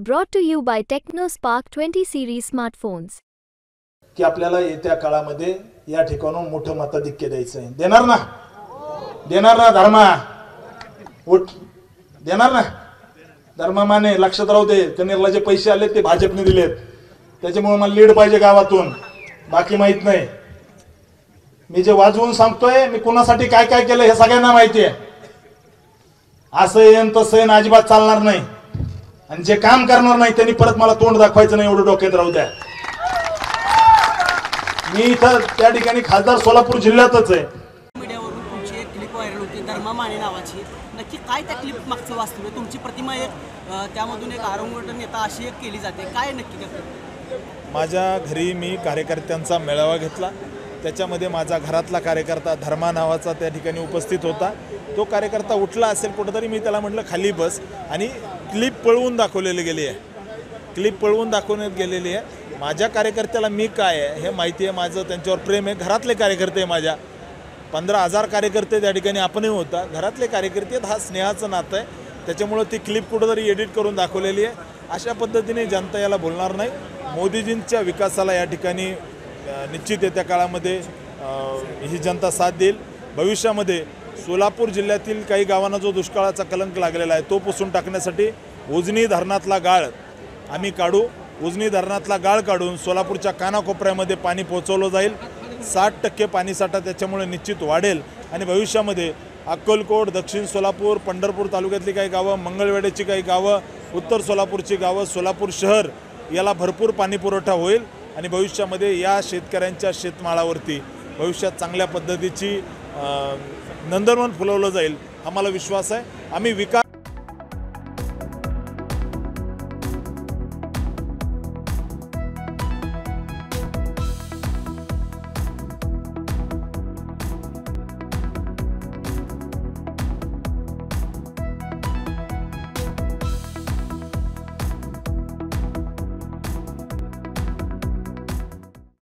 Brought to you by TechnoSpark 20 series smartphones. की आपल्याला येत्या काळामध्ये या ठिकाणून मोठं मताधिक्य द्यायचं आहे. देणार ना? देणार ना धर्मा? उठ देणार ना? धर्मा माने लक्षात राहू दे, कनेरला जे पैसे आले ते भाजपने दिलेत, त्याच्यामुळे मला लीड पाहिजे गावातून, बाकी माहित नाही. मी जे वाजवून सांगतोय मी कोणासाठी काय काय केलं हे सगळ्यांना माहिती आहे. असं येईन तसं येईन अजिबात चालणार नाही. आणि जे काम करणार नाही त्यांनी परत मला तोंड दाखवायचं नाही, एवढं डोक्यात राहू द्या. मी इथं त्या ठिकाणी खासदार सोलापूर जिल्ह्यातच आहे. मीडियावरून तुमची एक क्लिप व्हायरल होती धर्मा माने नावाची. नक्की काय त्या क्लिप मागचं वास्तव आहे? तुमची प्रतिमा एक त्यामधून एक आरंगवट नेता अशी एक केली जाते, काय नक्की करते? माझ्या घरी मी कार्यकर्त्यांचा मेळावा घेतला, त्याच्यामध्ये माझा घरातला कार्यकर्ता धर्मा नावाचा त्या ठिकाणी उपस्थित होता. तो कार्यकर्ता उठला असेल कुठंतरी, मी त्याला म्हटलं खाली बस, आणि क्लिप पळवून दाखवलेली गेली आहे. क्लिप पळवून दाखवण्यात गेलेली आहे. माझ्या कार्यकर्त्याला मी काय आहे हे माहिती आहे, माझं त्यांच्यावर प्रेम आहे. घरातले कार्यकर्ते माझ्या 15,000 कार्यकर्ते त्या ठिकाणी आपणही होता, घरातले कार्यकर्ते आहेत. हा स्नेहाचं नातं आहे, त्याच्यामुळं ती क्लिप कुठंतरी एडिट करून दाखवलेली आहे. अशा पद्धतीने जनता याला बोलणार नाही. मोदीजींच्या विकासाला या ठिकाणी निश्चित येत्या काळामध्ये ही जनता साथ देईल. भविष्यामध्ये सोलापूर जिल्ह्यातील काही गावांना जो दुष्काळाचा कलंक लागलेला आहे तो पुसून टाकण्यासाठी उजनी धरणातला गाळ आम्ही काढू. उजनी धरणातला गाळ काढून सोलापूरच्या कानाकोपऱ्यामध्ये पाणी पोहोचवलं जाईल. 60% पाणीसाठा त्याच्यामुळे निश्चित वाढेल. आणि भविष्यामध्ये अक्कलकोट, दक्षिण सोलापूर, पंढरपूर तालुक्यातली काही गावं, मंगळवेढ्याची काही गावं, उत्तर सोलापूरची गावं, सोलापूर शहर याला भरपूर पाणी पुरवठा होईल. आणि भविष्यामध्ये या शेतकऱ्यांच्या शेतमाळावरती भविष्यात चांगल्या पद्धतीची नंदनवन फुलवलं जाईल, आम्हाला विश्वास आहे. आम्ही विकास